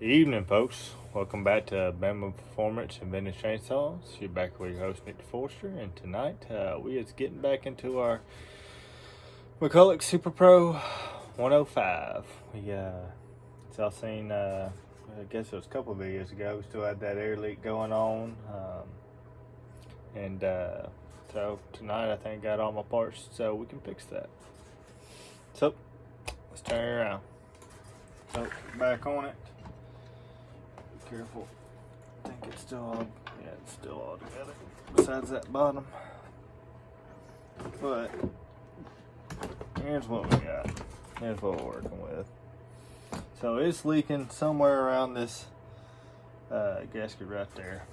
Evening, folks. Welcome back to Bama Performance and Vintage Chainsaws. You're back with your host, Nick Forster, and tonight we is getting back into our Mcculloch Super Pro 105. As y'all seen, I guess it was a couple of videos ago, we still had that air leak going on, so tonight I think I got all my parts so we can fix that. So let's turn it around. So back on it. Careful. I think it's still all, it's still all together besides that bottom. But here's what we got. Here's what we're working with. So it's leaking somewhere around this gasket right there.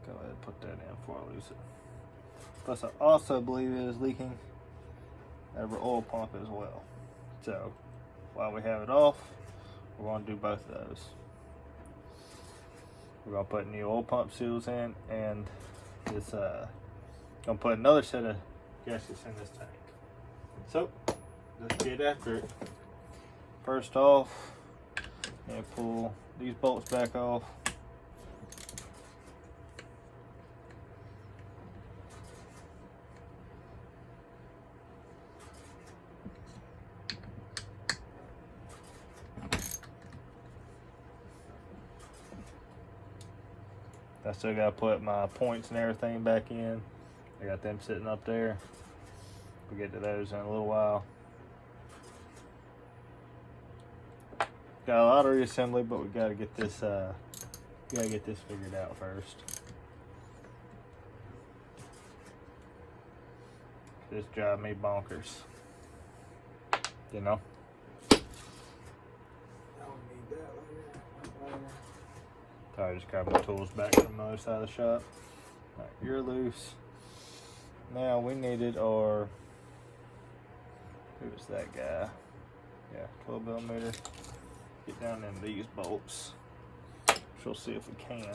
Go ahead and put that in before I lose it. Plus I also believe it is leaking out of our oil pump as well. So while we have it off, we're going to do both of those. We're gonna put new oil pump seals in, and this gonna put another set of gaskets in this tank. So let's get after it. First off, and pull these bolts back off. I still gotta put my points and everything back in. I got them sitting up there. We'll get to those in a little while. Got a lot of reassembly, but we gotta get this figured out first. This drives me bonkers. You know? I just grabbed my tools back from the other side of the shop. Right, you're loose. Now we needed our, who was that guy? Yeah, 12 millimeter. Get down in these bolts. We'll see if we can.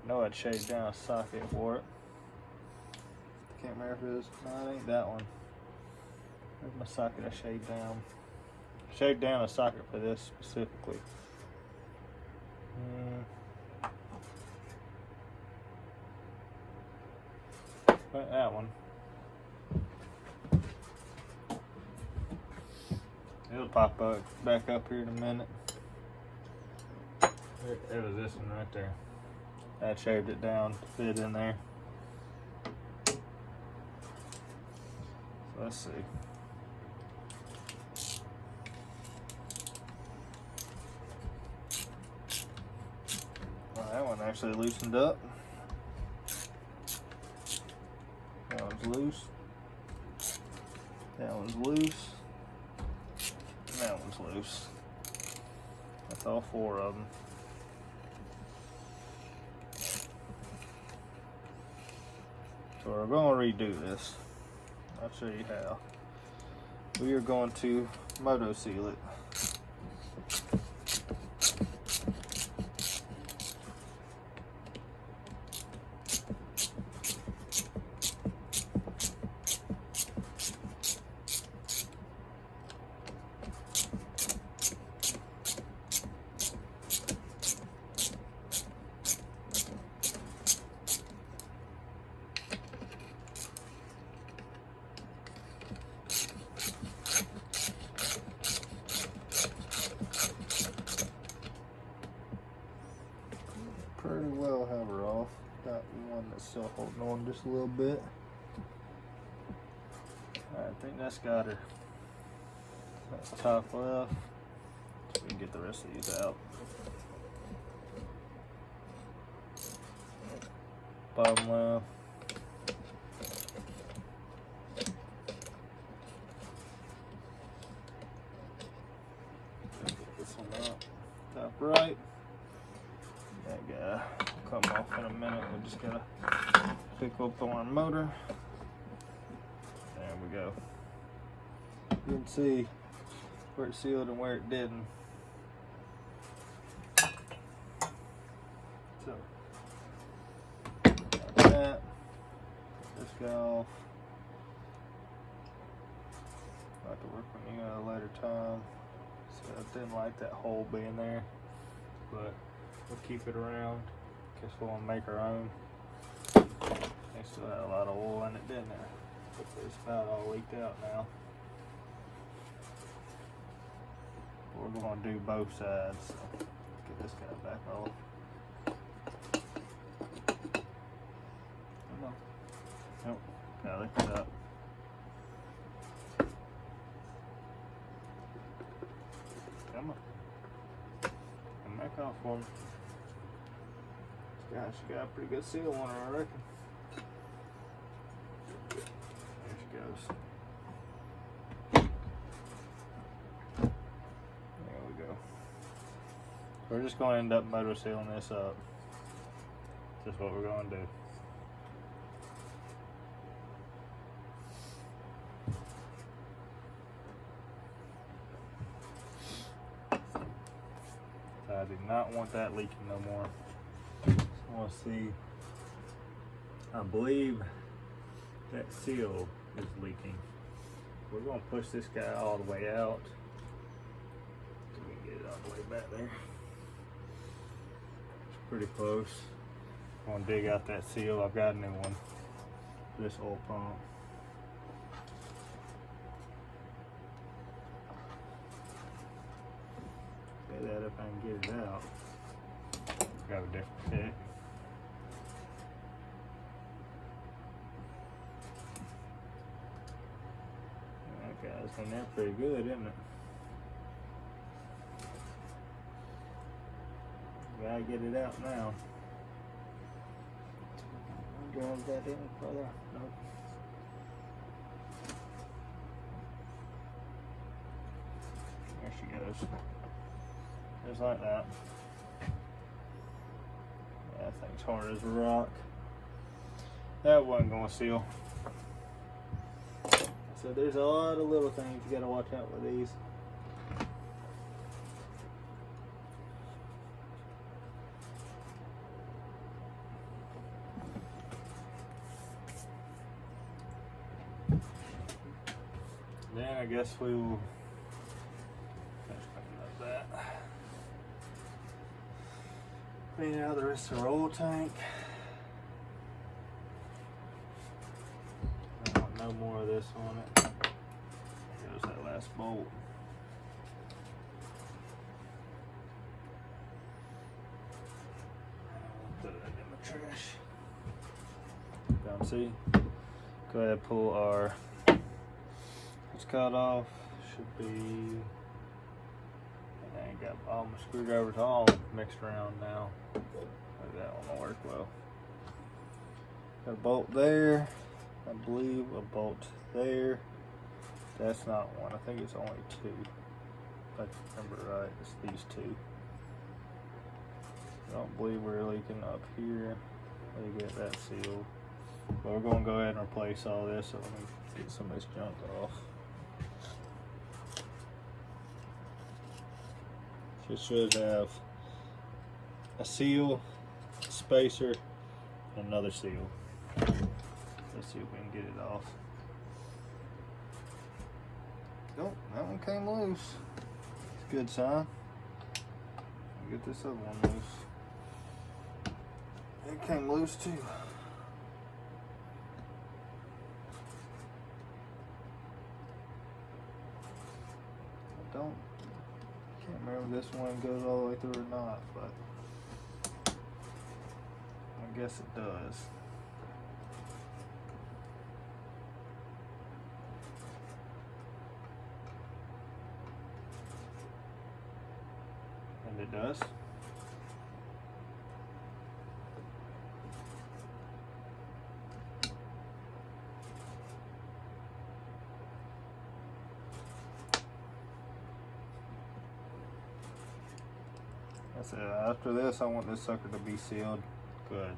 I know I'd shave down a socket for it. Can't remember if it is. No, it ain't that one. Where's my socket I shaved down? I shaved down a socket for this specifically. That one. It'll pop back up here in a minute. It was this one right there. I shaved it down to fit in there. So let's see. Well, that one actually loosened up. That one's loose. That one's loose. And that one's loose. That's all four of them. So we're going to redo this. I'll show you how. We are going to moto seal it. Pretty well have her off. Got one that's still holding on just a little bit. I think that's got her. That's top left. So we can get the rest of these out. Bottom left. Get this one out. Top right. That guy will come off in a minute. We just gotta pick up on our motor. There we go. You can see where it sealed and where it didn't. So, like that. This guy off. I'll have to work on you at a later time. So I didn't like that hole being there, but we'll keep it around. Guess we'll make our own. They still had a lot of oil in it, didn't there? But it's about all leaked out now. We're going to do both sides. So let's get this guy back off. Come on. Nope. Gotta lift it up. Come on. Come back off for me. Gosh, she got a pretty good seal on her, I reckon. There she goes. There we go. We're just going to end up motor sealing this up. Just what we're going to do. I do not want that leaking no more. I want to see, I believe that seal is leaking. We're going to push this guy all the way out so we can get it all the way back there. It's pretty close. I'm going to dig out that seal. I've got a new one. This oil pump. Get that if I can get it out. Got a different pick. That guy's in there pretty good, isn't it? Gotta get it out now. Drive that in further. Nope. There she goes. Just like that. That thing's hard as a rock. That wasn't going to seal. So there's a lot of little things you got to watch out with these. Then I guess we will that. Clean out the rest of our oil tank. I want no more of this on it. There's that last bolt. Put it in my trash. Down, see? Go ahead and pull our cut off. Should be, and I ain't got all my screwdrivers all mixed around now. Maybe that one will work well. Got a bolt there, I believe a bolt there. That's not one, I think it's only two. If I remember right, it's these two. I don't believe we're leaking up here. Let me get that sealed. But we're going to go ahead and replace all this, so let me get some of this junk off. It should have a seal, a spacer, and another seal. Let's see if we can get it off. Nope, that one came loose. It's a good sign. Get this other one loose. It came loose too. Can't remember if this one goes all the way through or not, but I guess it does. And it does. That's it. After this, I want this sucker to be sealed good,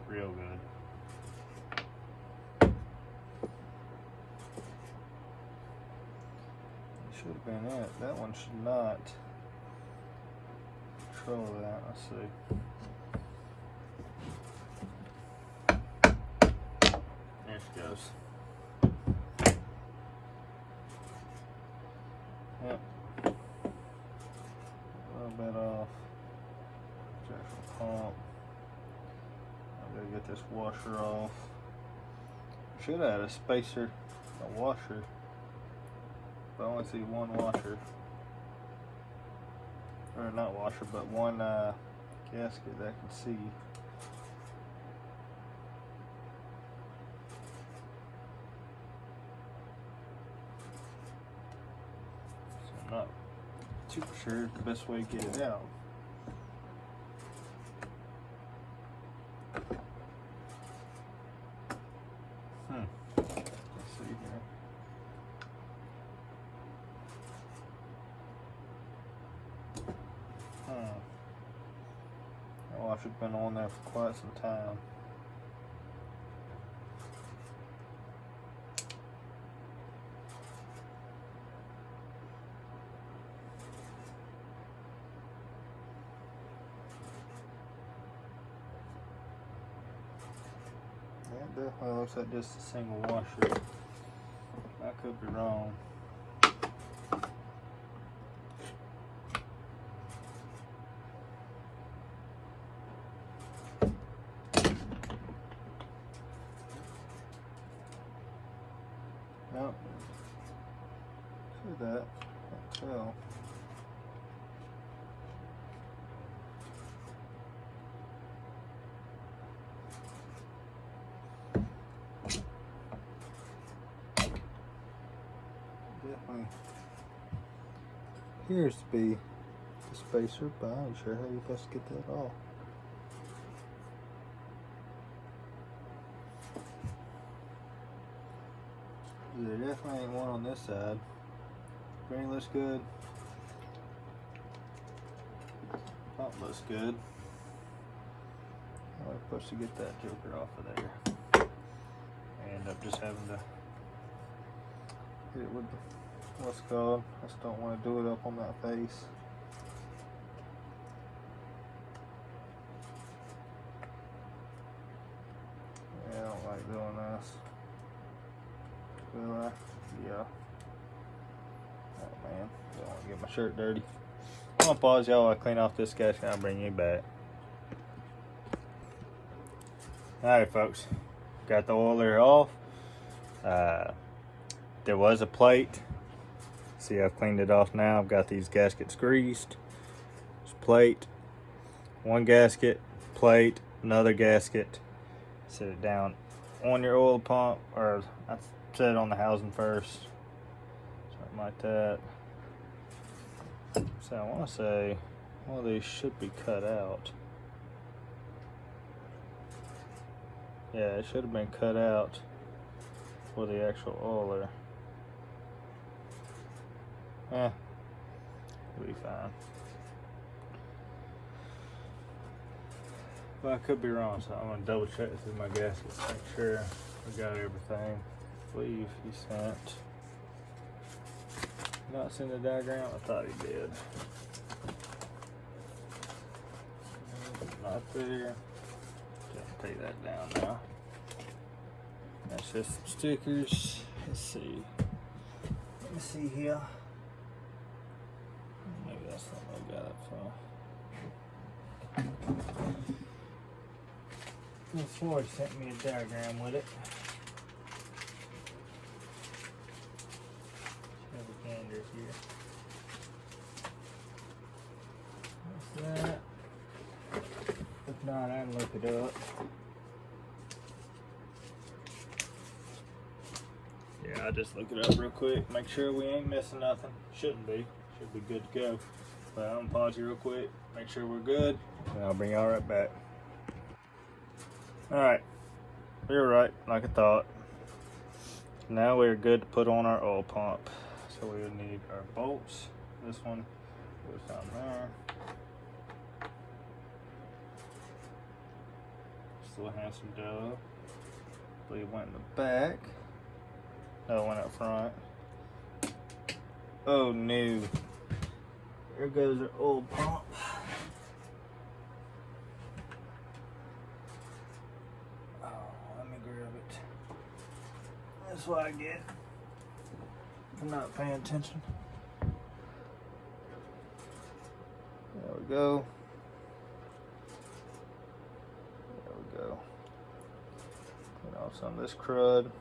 real good. It should have been it. That one should not control that. Let's see. There she goes. Yep. this washer off. Should have had a spacer, a washer, but I only see one washer. Or not washer, but one gasket that I can see. So I'm not too sure the best way to get it out. Let's see here. That washer's been on there for quite some time. Yeah, it definitely looks like just a single washer. I could be wrong. Nope. See that? Can't tell. Definitely appears to be the spacer, but I ain't sure how you're supposed to get that off. There definitely ain't one on this side. Spring looks good. Pump looks good. I'm supposed to get that joker off of there. I end up just having to hit it with the, what's it called? I just don't want to do it up on that face. Yeah, I don't like doing this. Will I? Yeah. Oh man, don't want to get my shirt dirty. I'm gonna pause y'all while I clean off this gasket and I'll bring you back. Alright folks, got the oiler off. There was a plate. See, I've cleaned it off now. I've got these gaskets greased. There's plate, one gasket, plate, another gasket. Set it down on your oil pump, or I set it on the housing first. Something like that. So I want to say one of these should be cut out. Yeah, it should have been cut out for the actual oiler. It'll be fine. But I could be wrong, so I'm gonna double check through my gaskets, make sure we got everything. I believe he sent. Not seen the diagram? I thought he did. Not there. Just take that down now. That's just some stickers. Let's see. Let me see here. Maybe that's not what I got it from. Miss Ford sent me a diagram with it. Have a gander here. What's that? If not, I can look it up. Yeah, I'll just look it up real quick. Make sure we ain't missing nothing. Shouldn't be. Should be good to go. But I'm gonna pause you real quick. Make sure we're good. And I'll bring y'all right back. Alright. We were right, like I thought. Now we're good to put on our oil pump. So we would need our bolts. This one goes down there. Still handsome dove. I believe it went in the back. No, it went up front. Oh no. There goes our oil pump. Oh, let me grab it. That's what I get for not paying attention. There we go. There we go. off some of this crud.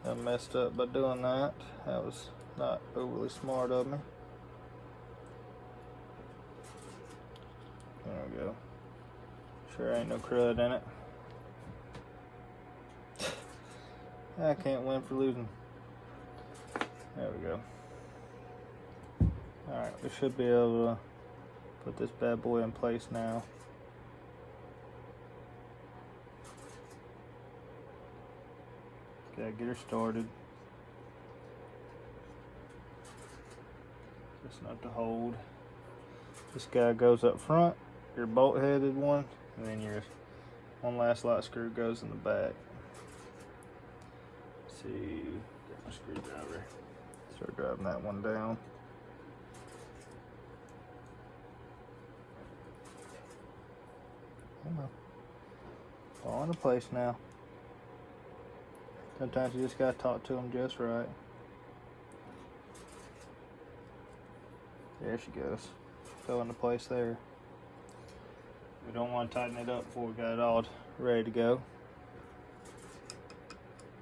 I messed up by doing that. That was not overly smart of me. There we go. Sure ain't no crud in it. I can't win for losing. There we go. Alright, we should be able to put this bad boy in place now. Gotta get her started. Just not to hold. This guy goes up front, your bolt headed one, and then your one last lot screw goes in the back. Let's see, get my screwdriver. Start driving that one down. Come on. Fall into place now. Sometimes you just gotta talk to them just right. There she goes. Fell into place there. We don't want to tighten it up before we got it all ready to go.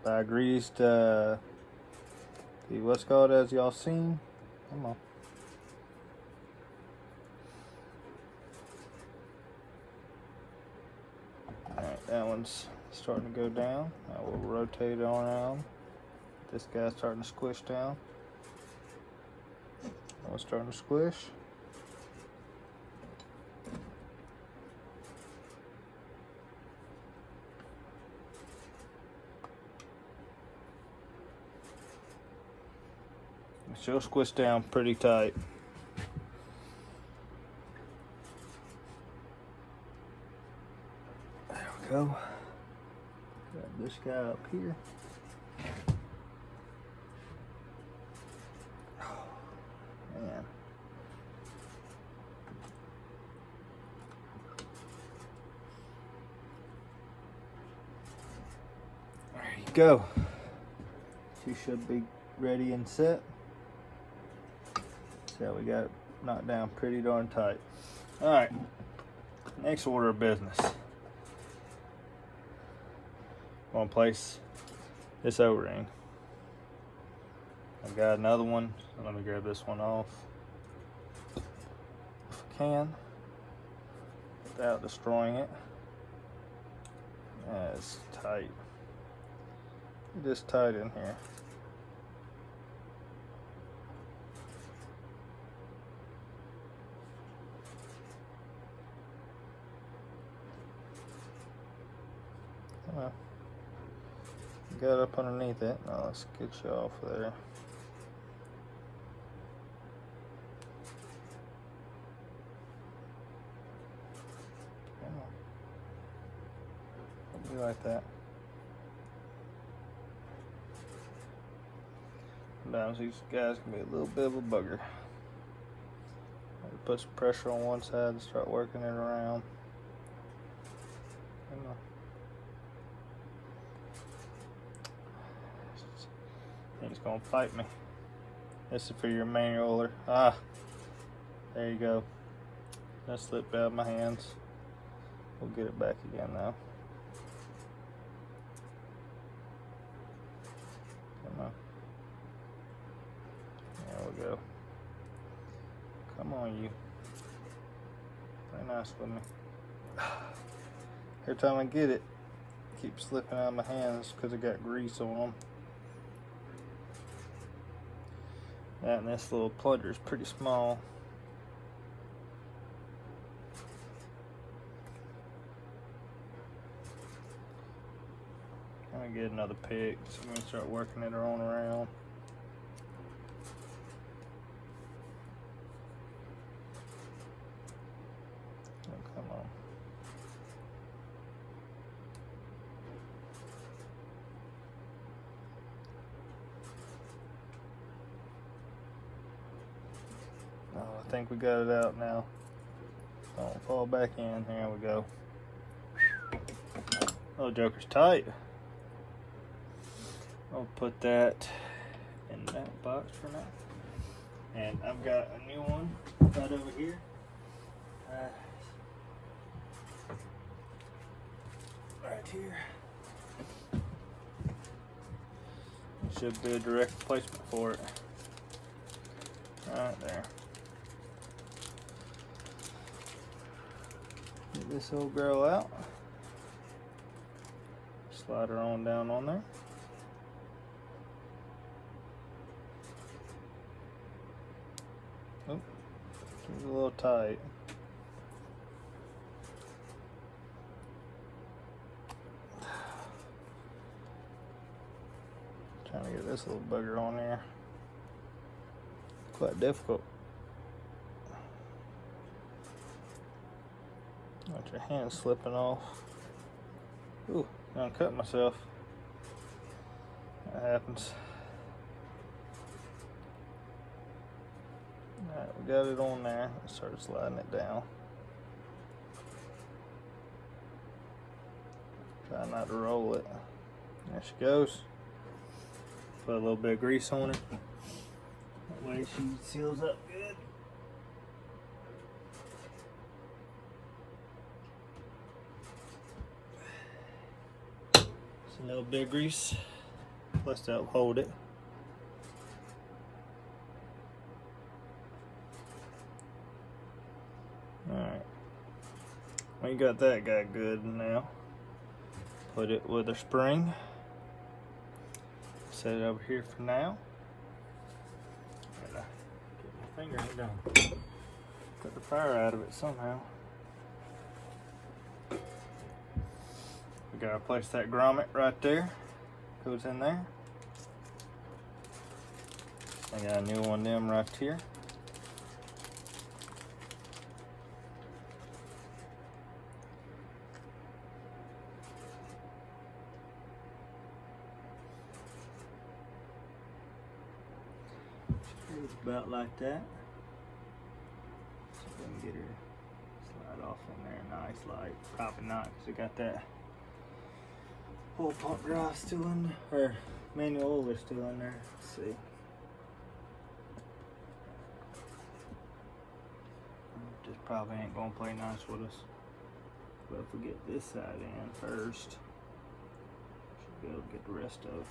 I greased the what's called, as y'all seen. Come on. Alright, that one's starting to go down. I will rotate it on around. This guy's starting to squish down. That one's starting to squish. She'll squish down pretty tight. There we go. Got this guy up here. Oh, man. There you go. She should be ready and set. Yeah, we got it knocked down pretty darn tight. All right, next order of business. I'm gonna place this O-ring. I've got another one. Let me grab this one off if I can, without destroying it. It's tight. Just tight in here. Got up underneath it. Now let's get you off there. It'll be like that. Sometimes these guys can be a little bit of a bugger. Put some pressure on one side and start working it around. He's gonna fight me. This is for your manualer. Ah, there you go. That slipped out of my hands. We'll get it back again now. Come on. There we go. Come on, you. Play nice with me. Every time I get it, it keeps slipping out of my hands because it got grease on them. That and this little plunger is pretty small. I'm gonna get another pick, so I'm gonna start working it on around. Oh, come on. Oh, I think we got it out now. Don't fall back in. Here we go. Oh, Joker's tight. I'll put that in that box for now. And I've got a new one right over here. Right here. should be a direct replacement for it. Right there. Get this old girl out. Slide her on down on there. Oh, it's a little tight. Trying to get this little bugger on there. Quite difficult. Got your hand slipping off. Ooh, I cut myself. That happens. Alright, we got it on there. Let's start sliding it down. Try not to roll it. There she goes. Put a little bit of grease on it. That way she seals up good. Just a little bit of grease. Plus that'll hold it. Alright. We got that guy good now. Put it with a spring. Set it over here for now. Gotta get my finger down. Put the fire out of it somehow. We gotta place that grommet right there. Goes in there. I got a new one of them right here. About like that. So we can get her slide off in there nice, like probably not because we got that oil pump drive still in there, or manual oiler still in there. Let's see. Just probably ain't gonna play nice with us. But if we get this side in first, should be able to get the rest of it.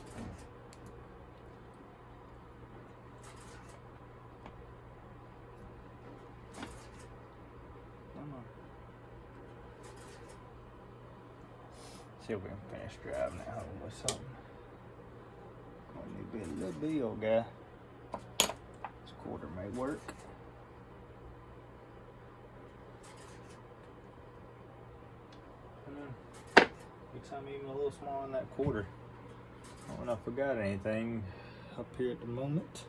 See if we can finish driving it home with something. Only be a little bitty old guy. This quarter may work. Looks I'm even a little small in that quarter. I don't know if I got anything up here at the moment.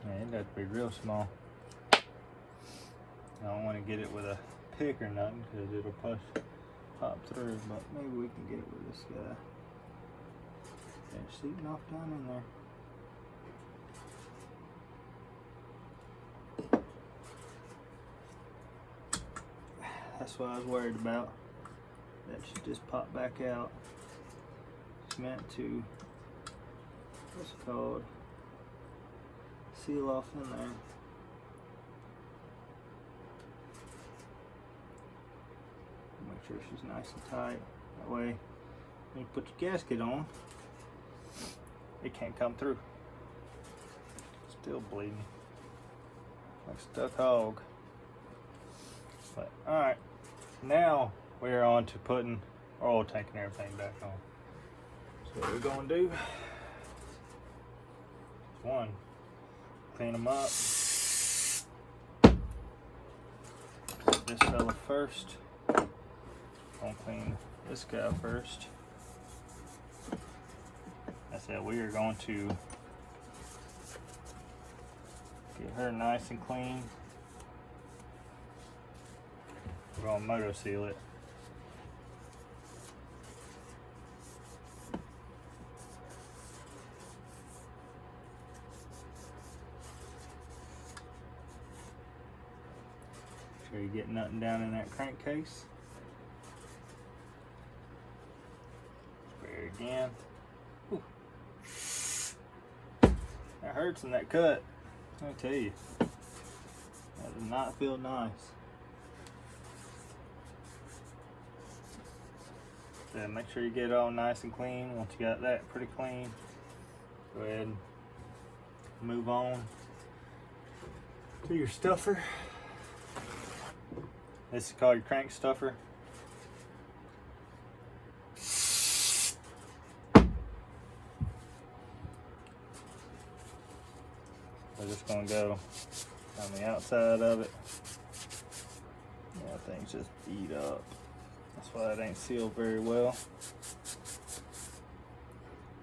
Yeah, it got to be real small. I don't want to get it with a pick or nothing because it'll pop through, but maybe we can get it with this guy. It's seeping off down in there. That's what I was worried about. That should just pop back out. It's meant to, what's it called, seal off in there. Make sure she's nice and tight. That way, when you put your gasket on, it can't come through. Still bleeding. Like a stuck hog. But, alright. Now, we're on to putting our oil tank and everything back on. So what we're going to do, one, clean them up. This fella first. I'll clean this guy first. I said we are going to get her nice and clean. We're going to motor seal it. Make sure you get nothing down in that crankcase. Spray again. Whew. That hurts in that cut. I tell you, that does not feel nice. Then make sure you get it all nice and clean. Once you got that pretty clean, go ahead and move on to your stuffer. This is called your crank stuffer. We're just gonna go on the outside of it. Yeah, things just eat up. That's why it ain't sealed very well.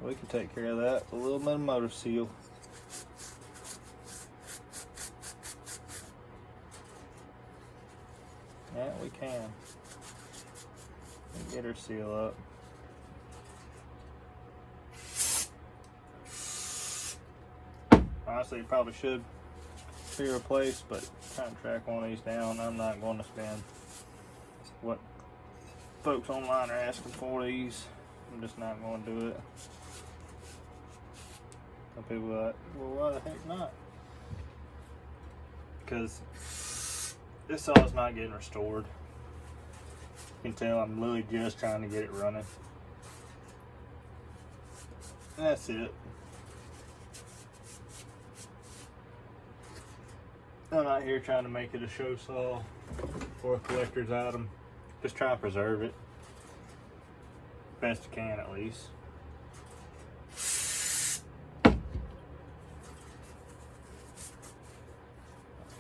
We can take care of that with a little bit of motor seal. Yeah, we can. Get her seal up. Honestly, it probably should be replaced, but trying to track one of these down, I'm not going to spend what folks online are asking for these. I'm just not going to do it. Some people are like, well, why the heck not? Because this saw's not getting restored. You can tell I'm literally just trying to get it running. And that's it. I'm not here trying to make it a show saw or a collector's item. Just try to preserve it best you can, at least. Let's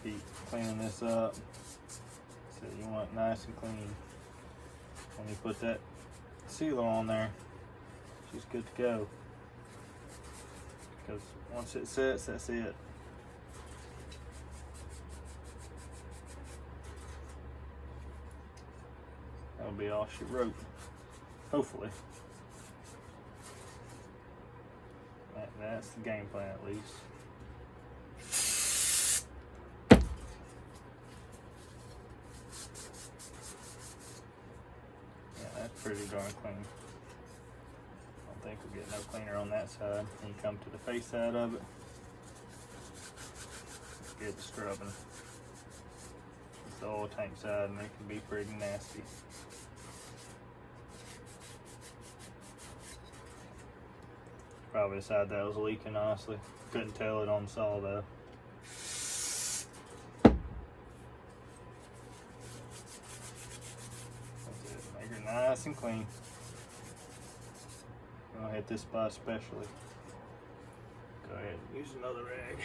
keep cleaning this up. So you want it nice and clean. When you put that sealer on there, she's good to go. Because once it sets, that's it. That'll be all she wrote. Hopefully. That's the game plan, at least. Yeah, that's pretty darn clean. I don't think we'll get no cleaner on that side. Then you come to the face side of it. Get the scrubbing. It's the oil tank side, and it can be pretty nasty. Probably the side that was leaking, honestly. Couldn't tell it on the saw though. That's it. Make her nice and clean. I'm gonna hit this spot especially. Go ahead and use another rag.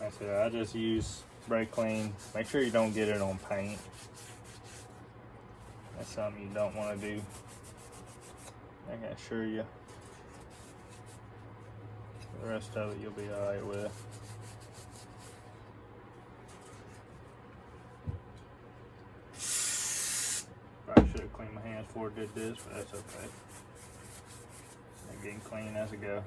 That's it. I just use brake clean. Make sure you don't get it on paint. That's something you don't want to do. I can assure you, the rest of it you'll be alright with. Probably should have cleaned my hands before I did this, but that's okay. I'm getting clean as I go.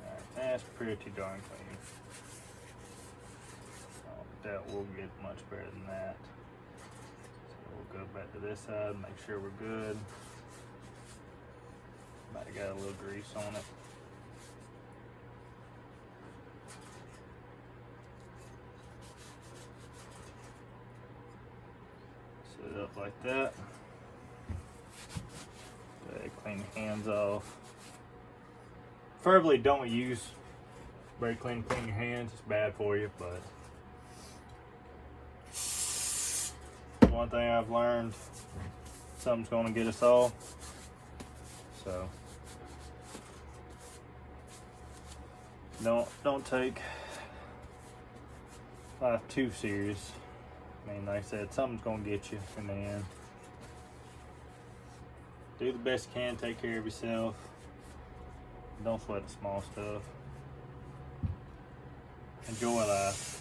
Alright, that's pretty darn clean. I doubt we'll get much better than that. We'll go back to this side, make sure we're good. Might have got a little grease on it. Set it up like that. Okay, clean the hands off. Preferably don't use brake clean to clean your hands. It's bad for you, but one thing I've learned, something's going to get us all. So don't take life too serious. I mean, like I said, something's going to get you in the end. Do the best you can. Take care of yourself. Don't sweat the small stuff. Enjoy life.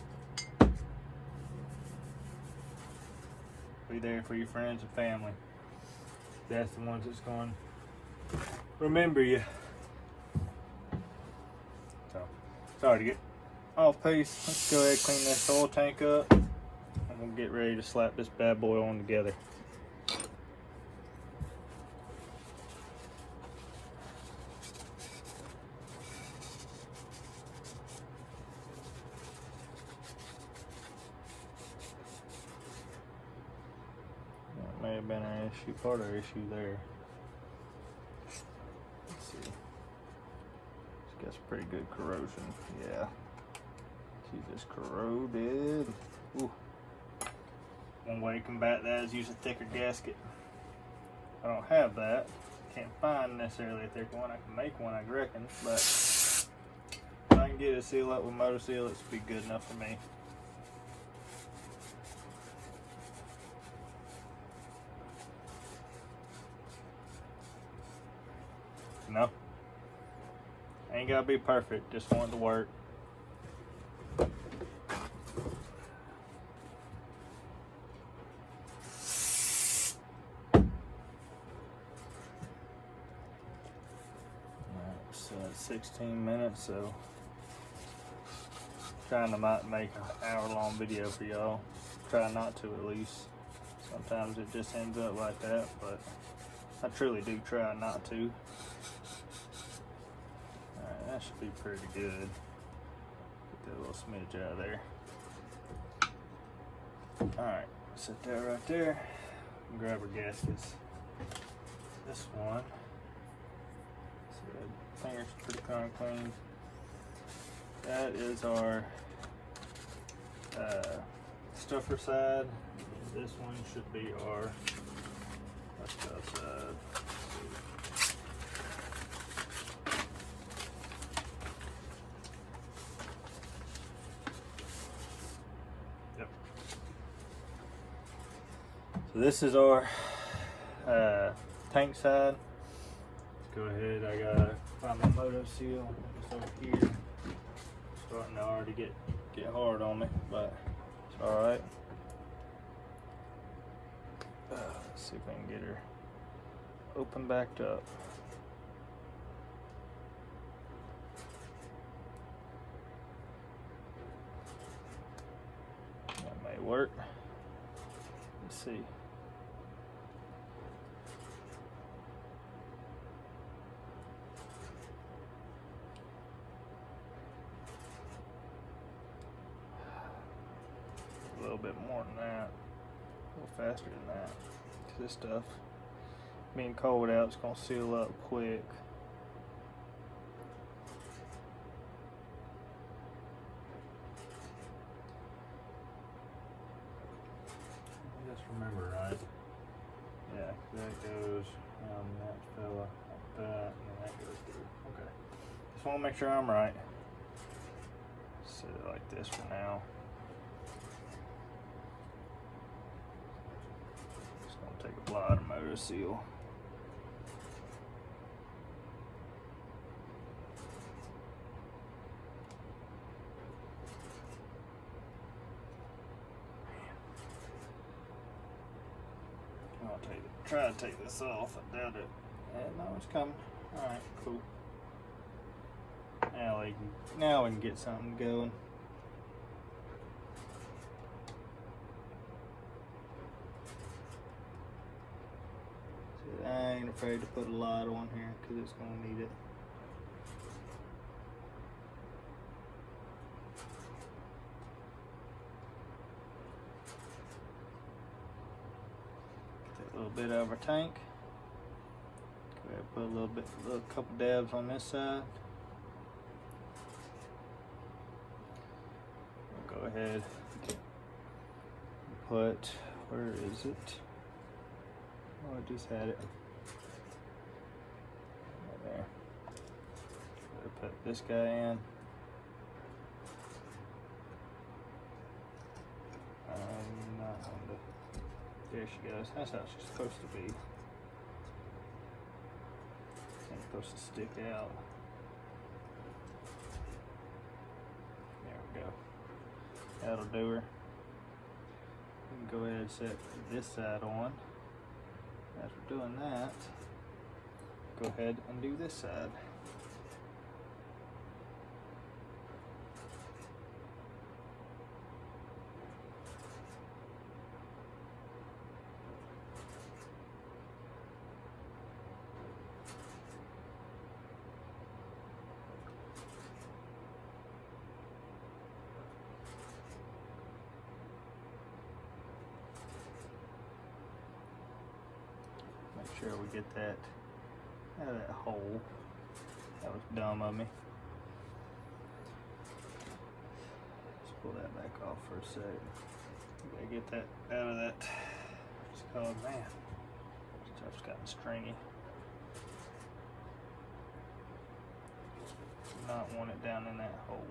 Be there for your friends and family. That's the ones that's going to remember you. So, sorry to get off pace. Let's go ahead and clean this oil tank up. And we'll get ready to slap this bad boy on together. issue, part of our issue there. Let's see. It's got some pretty good corrosion. Yeah. See, this corroded. Ooh. One way to combat that is use a thicker gasket. I don't have that. Can't find necessarily a thick one. I can make one, I reckon, but if I can get it sealed up with motor seal, it's be good enough for me. No, ain't gotta be perfect, just want it to work. So it's 16 minutes, so trying to not make an hour-long video for y'all. Try not to, at least. Sometimes it just ends up like that, but I truly do try not to. Alright, that should be pretty good. Get that little smidge out of there. Alright, set that right there. Grab our gaskets. This one. Finger's pretty darn clean. That is our stuffer side. This one should be our side. Yep. So this is our tank side. Let's go ahead. I gotta find my moto seal. It's over here. It's starting to already get hard on me, but it's all right. Let's see if I can get her open backed up. That may work. Let's see. A little bit more than that, a little faster than that. This stuff being cold out, it's gonna seal up quick. Just remember, right? Yeah, that goes that fella like that, and then that goes through. Okay, just want to make sure I'm right. Set it like this for now. Take a lot of motor seal. I'll try to take this off. I doubt it. Yeah, no, it's coming. All right, cool. Now we can get something going. I ain't afraid to put a lot on here because it's going to need it. Get that little bit out of our tank. Go ahead and put a couple dabs on this side. We'll go ahead and put, where is it? Oh, I just had it. Right there. Better put this guy in. Not on the. There she goes. That's how she's supposed to be. It's supposed to stick out. There we go. That'll do her. We can go ahead and set this side on. As we're doing that, go ahead and do this side. sure we get that out of that hole. That was dumb of me. Let's pull that back off for a sec. Gotta get that out of that. Oh man, stuff's gotten stringy. Do not want it down in that hole.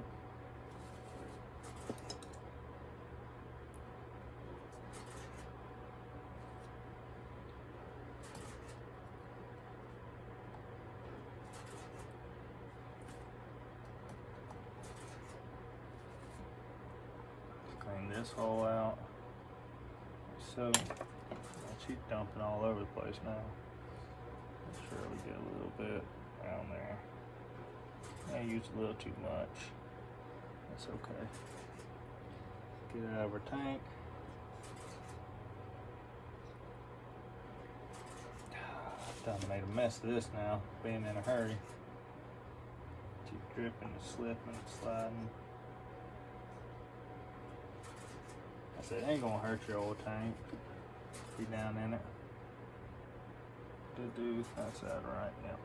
Clean this hole out. So, she's dumping all over the place now. Make sure we get a little bit down there. I used a little too much. That's okay. Get it out of our tank. I've done made a mess of this now, being in a hurry. Keep dripping and slipping and sliding. I said, it ain't gonna hurt your old tank. Be down in it. That's that right, yep.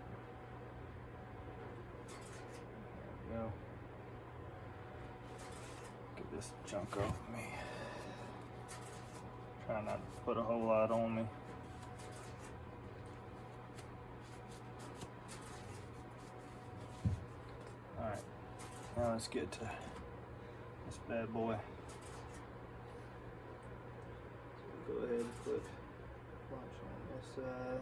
There we go. Get this junk off of me. Try not to put a whole lot on me. Alright, now let's get to this bad boy. Go ahead and put a bunch on this side.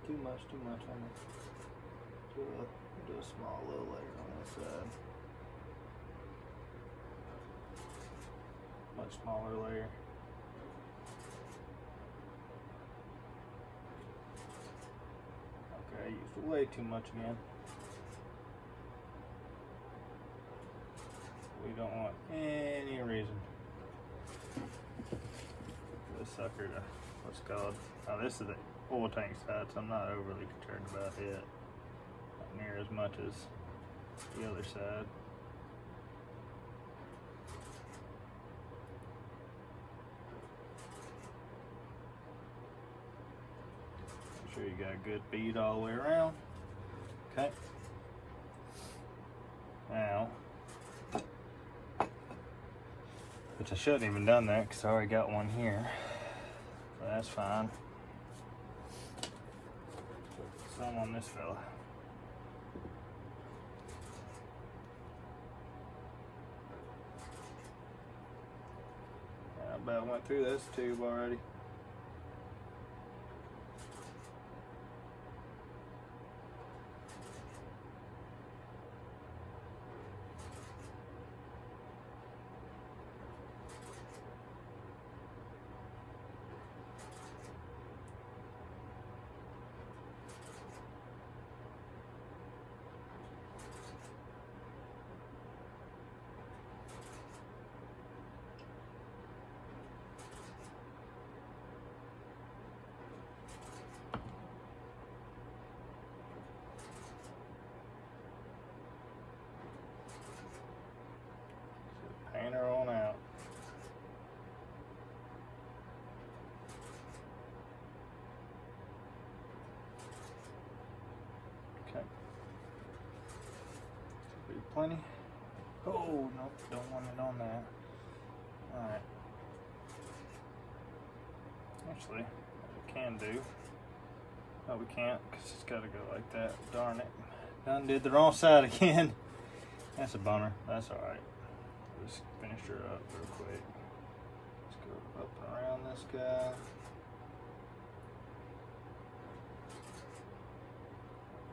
Too much on this. Do a small little layer on this side. Much smaller layer. Okay, I used way too much again. We don't want any reason for this sucker to, what's it called? Now this is the oil tank side, so I'm not overly concerned about it. Not near as much as the other side. Make sure you got a good bead all the way around. Okay. Now, which I shouldn't even done that because I already got one here. But that's fine. Put some on this fella. I about went through this tube already. Paint her on out. Okay. Should be plenty. Oh, no, don't want it on that. Alright. Actually, what we can do. No, we can't, because it's got to go like that. Darn it. Done did the wrong side again. That's a bummer. That's alright. Just finish her up real quick. Let's go up and around this guy.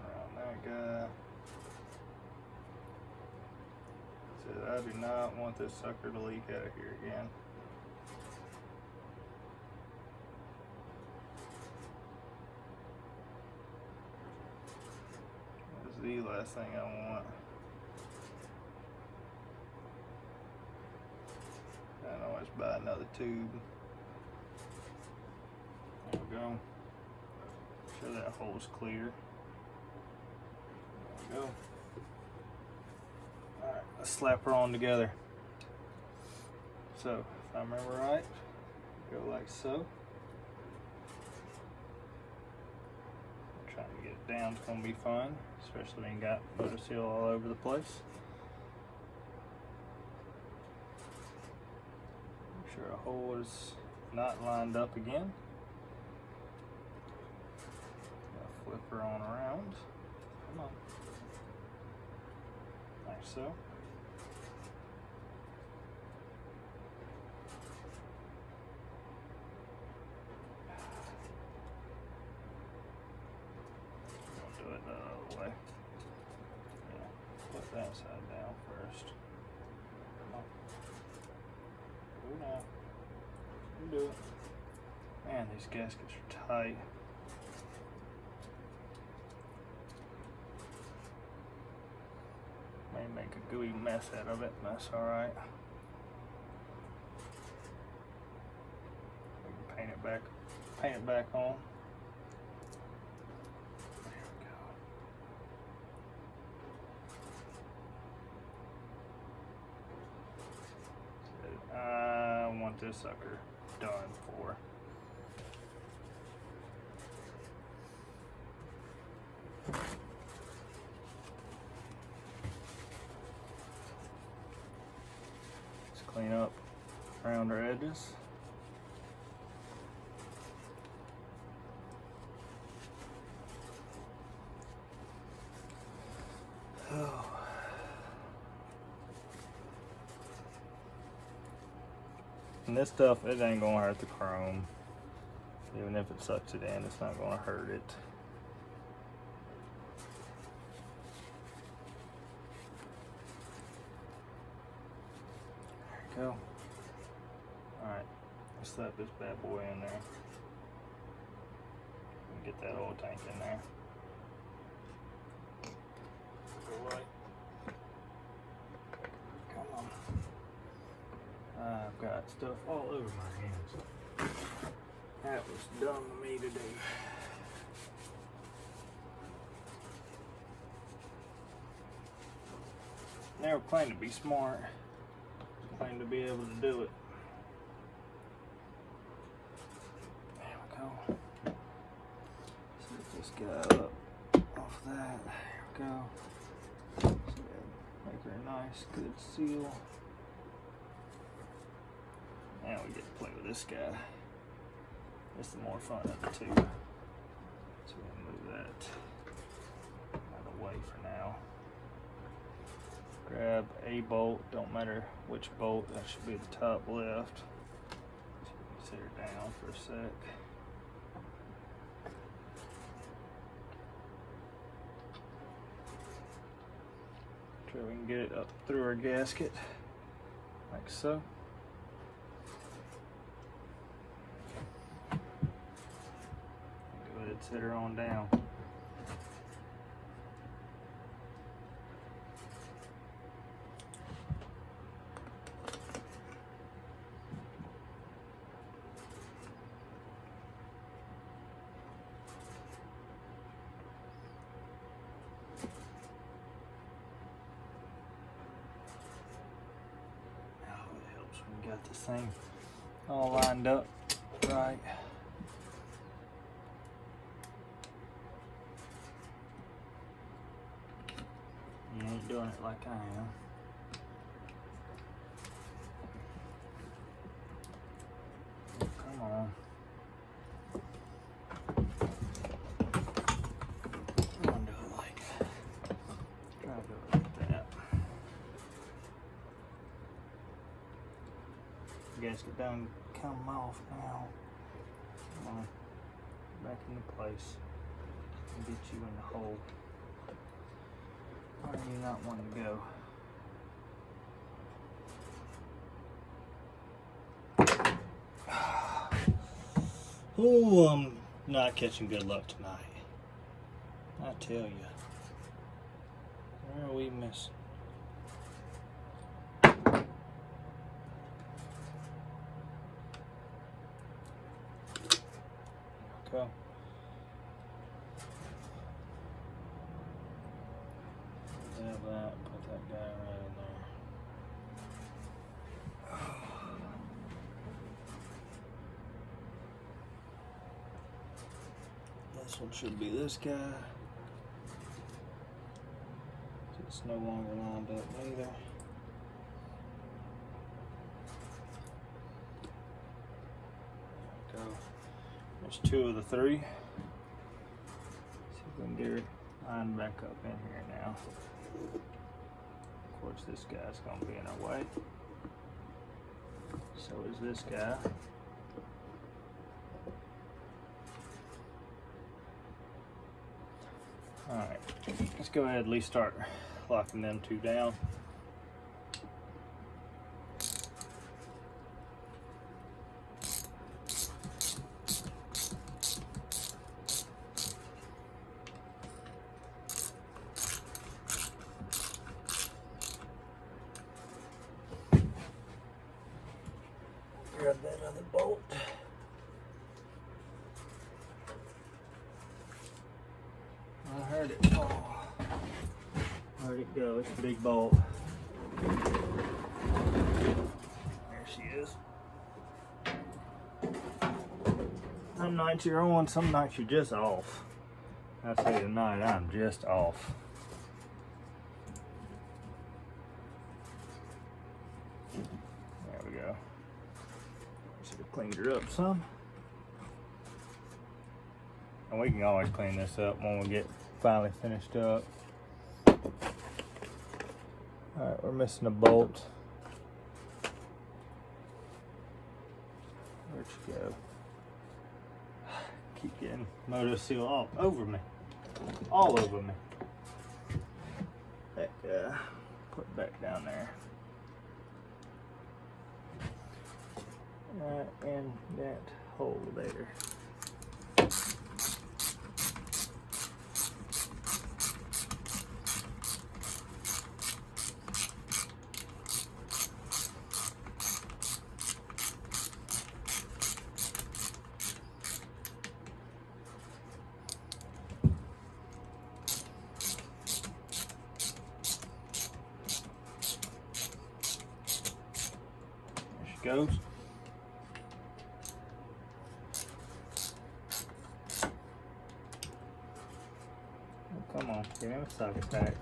Around that guy. So I do not want this sucker to leak out of here again. That's the last thing I want. I always buy another tube. There we go. Sure that hole's clear. There we go. Alright, let's slap her on together. So, if I remember right. Go like so. Trying to get it down is going to be fun, especially when you got motor seal all over the place. Make sure a hole is not lined up again. Flip her on around. Come on. Like so. Do it the other way. Yeah. Put that side down first. Come on. Do it now. You do it. Man, these gaskets are tight. May make a gooey mess out of it, but that's alright. We can paint it back on. There we go. I want this sucker done for. Clean up around our edges. Oh. And this stuff, it ain't gonna hurt the chrome. Even if it sucks it in, it's not gonna hurt it. Go. Alright, let's slap this bad boy in there. And get that oil tank in there. Go right. Come on. I've got stuff all over my hands. That was dumb of me to do. Never claimed to be smart. Claim to be able to do it. There we go. Set this guy up off that. There we go. So make her a nice, good seal. Now we get to play with this guy. It's the more fun of the two. So we'll move that out of the way for now. Grab a bolt, don't matter which bolt, that should be the top left. Set her down for a sec. Try we can get it up through our gasket, like so. Go ahead and set her on down. Got this thing all lined up right. You ain't doing it like I am. Come on. I'm gonna do it like try to do it like that. Gasket done come off now. Come on, back into place and get you in the hole. Where do you not want to go? Oh, I'm not catching good luck tonight. I tell you. Where are we missing? Go. Have that, put that guy right in there. This one should be this guy. It's no longer lined up either. There we go. There's 2 of the 3. See if we can get it lined back up in here now. Of course, this guy's going to be in our way. So is this guy. Alright, let's go ahead and at least start locking them 2 down. Grab that other bolt. I heard it fall. Where'd it go? It's a big bolt. There she is. Some nights you're on, some nights you're just off. I say tonight I'm just off. There we go. Should have cleaned her up some. And we can always clean this up when we get finally finished up. Alright, we're missing a bolt. Where'd you go? Keep getting motor seal all over me. All over me. That guy, put it back down there. Right in that hole there. Goes. Oh, come on, give him a socket pack.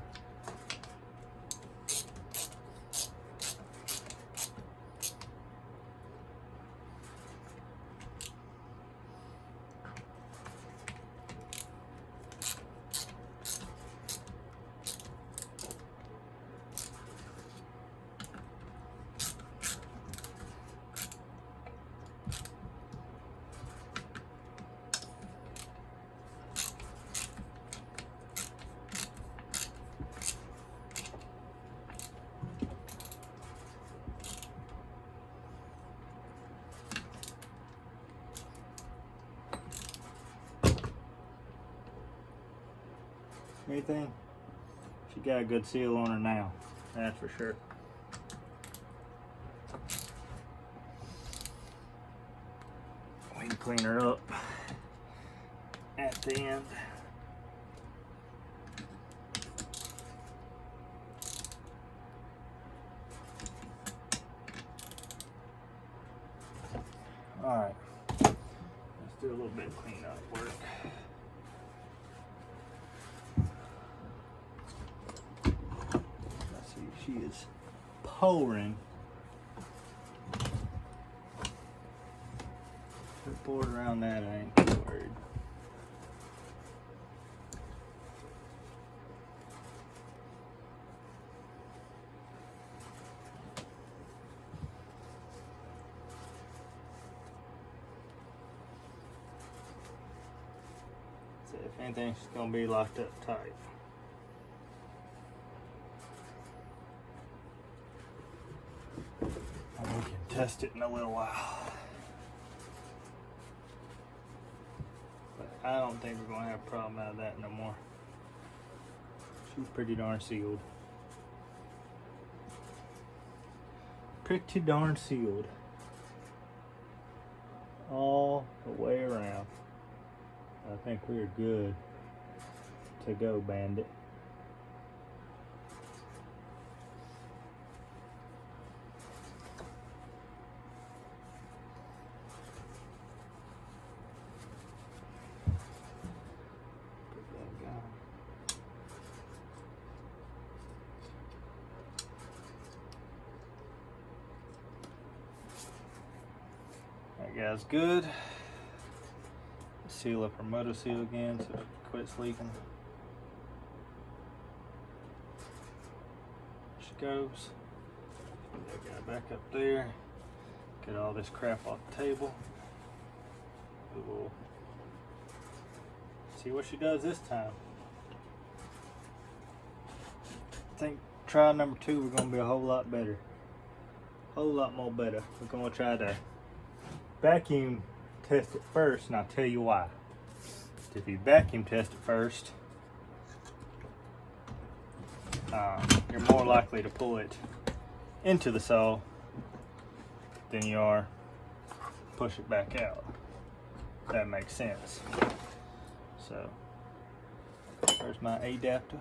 Anything? She got a good seal on her now, that's for sure. We can clean her up at the end. All right, let's do a little bit of cleanup work. She is pouring. If it poured around that, I ain't too worried. So if anything, she's gonna be locked up tight. We can test it in a little while. But I don't think we're going to have a problem out of that no more. She's pretty darn sealed. Pretty darn sealed. All the way around. I think we're good to go, Bandit. guy's good. Seal up our motor seal again so it quits leaking. There she goes. Put that guy back up there. Get all this crap off the table. We'll see what she does this time. I think trial number 2 we're gonna be a whole lot better. Whole lot more better. We're gonna try to vacuum test it first, and I'll tell you why. If you vacuum test it first, you're more likely to pull it into the saw than you are push it back out. If that makes sense. So there's my adapter.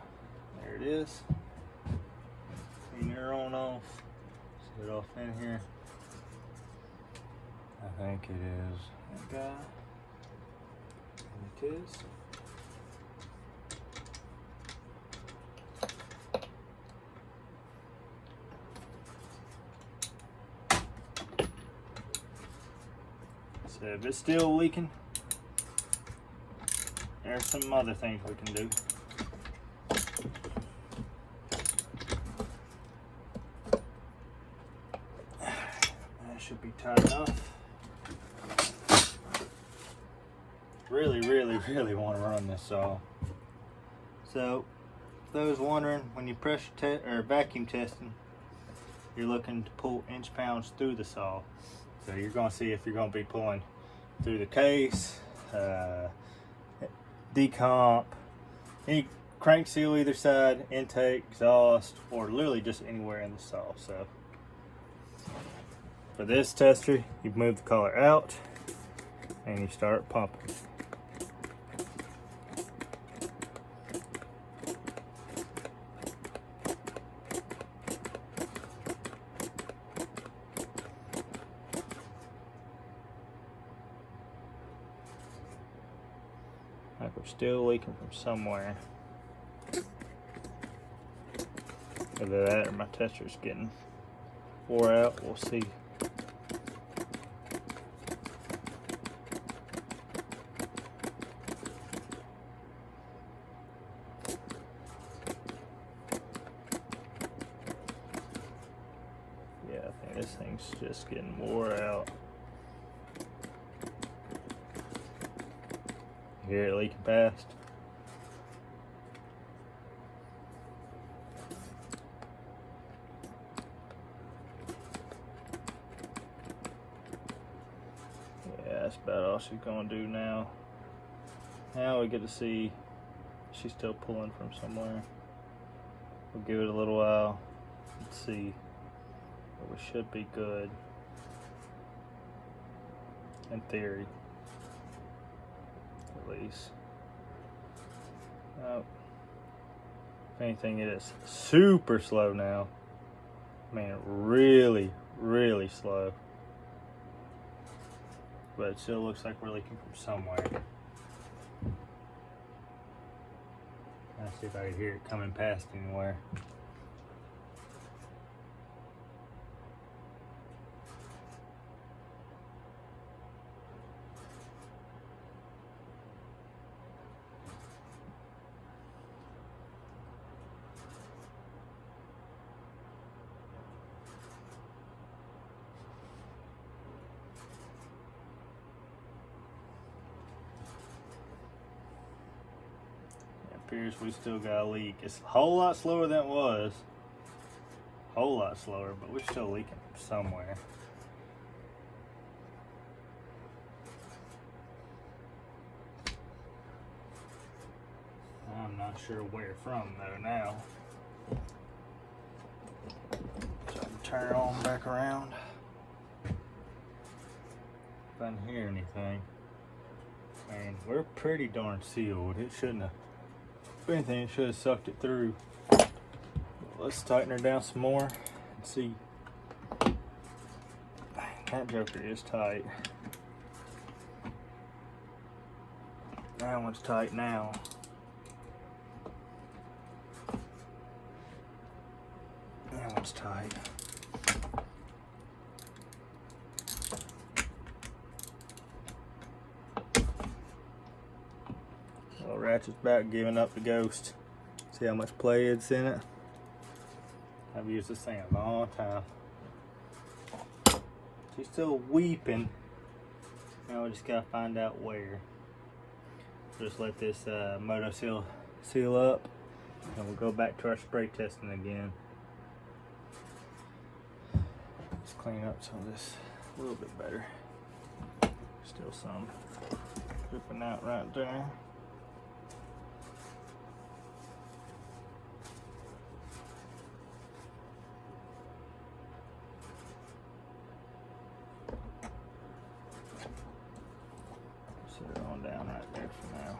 There it is. Clean her on off. Set it off in here. I think it is that guy. And it is. So if it's still leaking, there's some other things we can do. That should be tight enough. Really want to run this saw. So, those wondering, when you pressure test or vacuum testing, you're looking to pull inch pounds through the saw. So you're going to see if you're going to be pulling through the case, decomp, any crank seal either side, intake, exhaust, or literally just anywhere in the saw. So for this tester, you move the collar out and you start pumping. Like we're still leaking from somewhere. Either that or my tester's getting wore out, we'll see. Yeah, I think this thing's just getting wore out. Hear it leaking past. Yeah, that's about all she's gonna do now. Now we get to see she's still pulling from somewhere. We'll give it a little while and see. But we should be good in theory. At least. Oh. If anything, it is super slow now. I mean, really slow. But it still looks like we're leaking from somewhere. Let's see if I can hear it coming past anywhere. Appears we still got a leak. It's a whole lot slower than it was. Whole lot slower, but we're still leaking somewhere. I'm not sure where from though now. So I can turn on back around. If I can hear anything. And we're pretty darn sealed. It shouldn't have. If anything, it should have sucked it through. Let's tighten her down some more and see. That joker is tight. That one's tight now. That one's tight. ratchet's about giving up the ghost. See how much play it's in it? I've used this thing a long time. She's still weeping. Now we just gotta find out where. Just let this motor seal up, and we'll go back to our spray testing again. Let's clean up some of this a little bit better. Still some dripping out right there. Set it on down right there for now.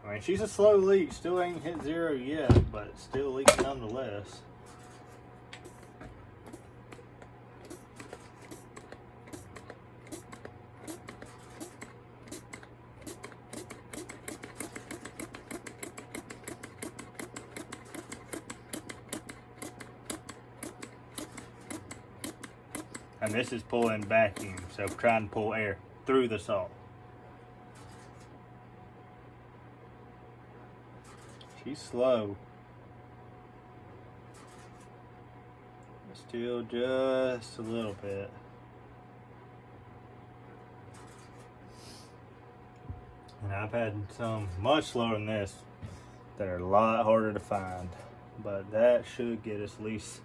I mean, she's a slow leak. Still ain't hit zero yet, but it's still leaking nonetheless. And this is pulling vacuum, so trying to pull air through the salt. She's slow. Still just a little bit. And I've had some much slower than this that are a lot harder to find. But that should get us at least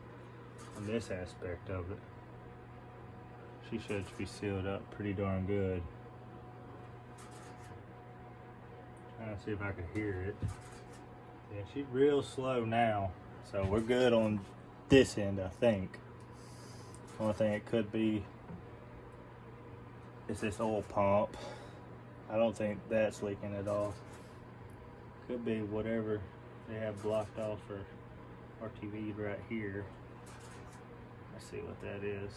on this aspect of it. She should be sealed up pretty darn good. Trying to see if I can hear it. Yeah, she's real slow now. So we're good on this end, I think. The only thing it could be is this oil pump. I don't think that's leaking at all. Could be whatever they have blocked off for RTV right here. Let's see what that is.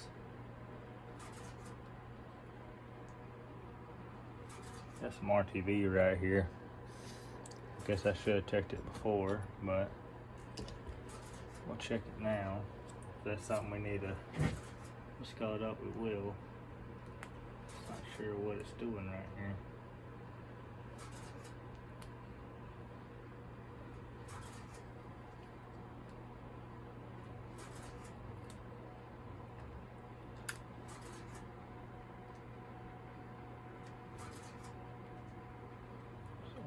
That's some RTV right here. I guess I should have checked it before, but we'll check it now. If that's something we need to scale it up, we will. Not sure what it's doing right here.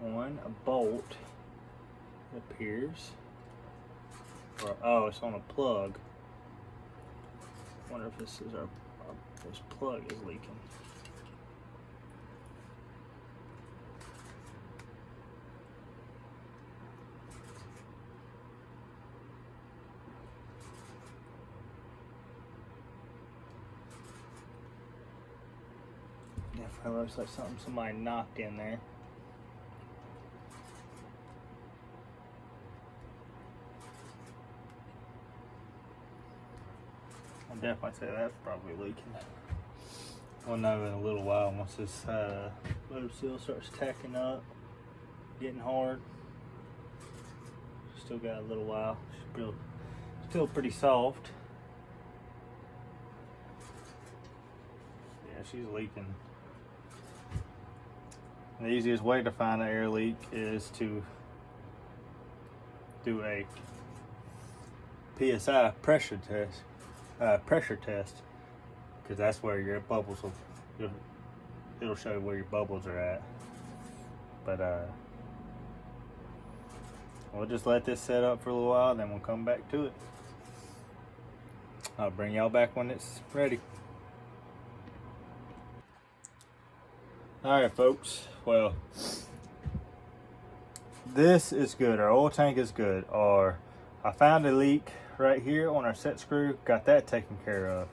On a bolt, it appears. Or, oh, it's on a plug. Wonder if this is this plug is leaking. Definitely looks like something somebody knocked in there. I'll definitely say that's probably leaking. We'll know in a little while once this motor seal starts tacking up, getting hard. Still got a little while. Still pretty soft. Yeah, she's leaking. The easiest way to find an air leak is to do a PSI pressure test. Because that's where your bubbles will, it'll show you where your bubbles are at. But we'll just let this set up for a little while, then we'll come back to it. I'll bring y'all back when it's ready. Alright folks, well, this is good. Our oil tank is good. I found a leak right here on our set screw, got that taken care of.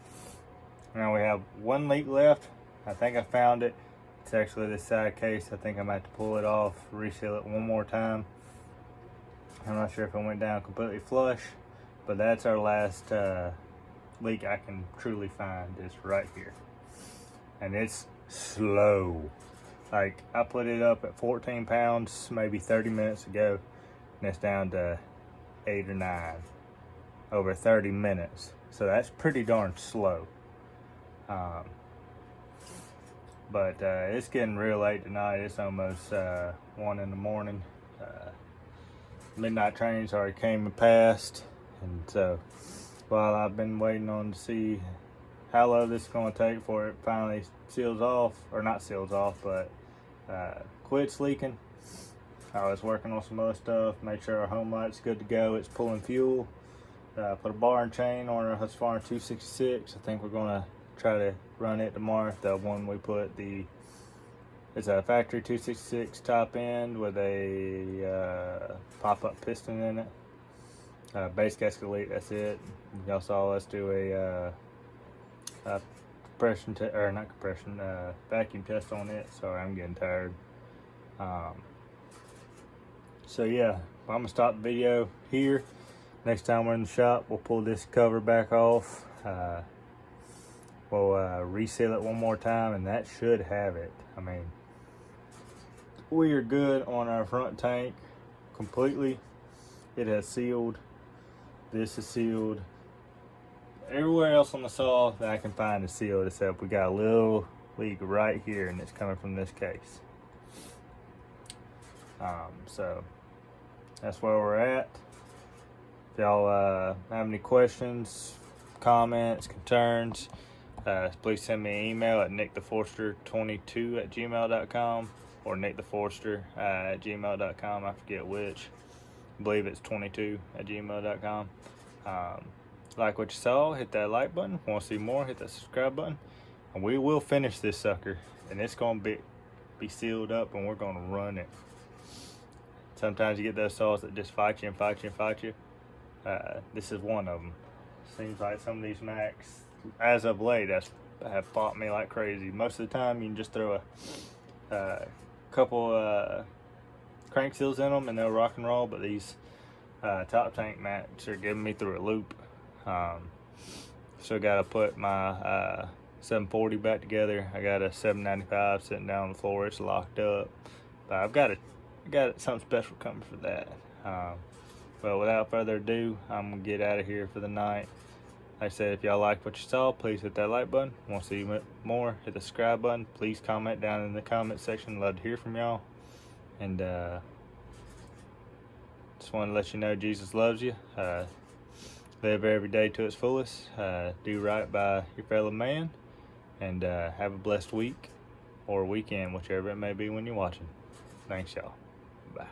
Now we have one leak left. I think I found it. It's actually this side case. I think I might have to pull it off, reseal it one more time. I'm not sure if it went down completely flush, but that's our last leak I can truly find is right here. And it's slow. Like, I put it up at 14 pounds maybe 30 minutes ago, and it's down to 8 or 9 over 30 minutes. So that's pretty darn slow. But it's getting real late tonight. It's almost 1 in the morning. Midnight trains already came and passed, and so while I've been waiting on to see how long this is going to take before it finally seals off, or not seals off, but quits leaking, I was working on some other stuff, make sure our home light's good to go. It's pulling fuel. Put a bar and chain on our Husqvarna 266. I think we're going to try to run it tomorrow. The one we put it's a factory 266 top end with a pop-up piston in it. Base gasket leak, that's it. Y'all saw us do a vacuum test on it. Sorry, I'm getting tired. So yeah, I'm gonna stop the video here. Next time we're in the shop, we'll pull this cover back off. We'll reseal it one more time, and that should have it. I mean, we are good on our front tank completely. It has sealed. This is sealed. Everywhere else on the saw that I can find is sealed, except we got a little leak right here, and it's coming from this case. So that's where we're at. If y'all have any questions, comments, concerns, please send me an email at nicktheforester22@gmail.com or nicktheforester@gmail.com. I forget which. I believe it's 22@gmail.com. Like what you saw, hit that like button. Want to see more, hit that subscribe button. And we will finish this sucker. And it's going to be sealed up, and we're going to run it. Sometimes you get those saws that just fight you and fight you and fight you. This is one of them. Seems like some of these Macs, as of late, have fought me like crazy. Most of the time, you can just throw a couple crank seals in them and they'll rock and roll. But these top tank Macs are giving me through a loop. So got to put my 740 back together. I got a 795 sitting down on the floor. It's locked up. But I got something special coming for that. But without further ado, I'm gonna get out of here for the night. Like I said, if y'all like what you saw, please hit that like button. Want to see more, hit the subscribe button. Please comment down in the comment section. Love to hear from y'all. And just want to let you know Jesus loves you. Live every day to its fullest. Do right by your fellow man. And have a blessed week or weekend, whichever it may be when you're watching. Thanks, y'all. Bye.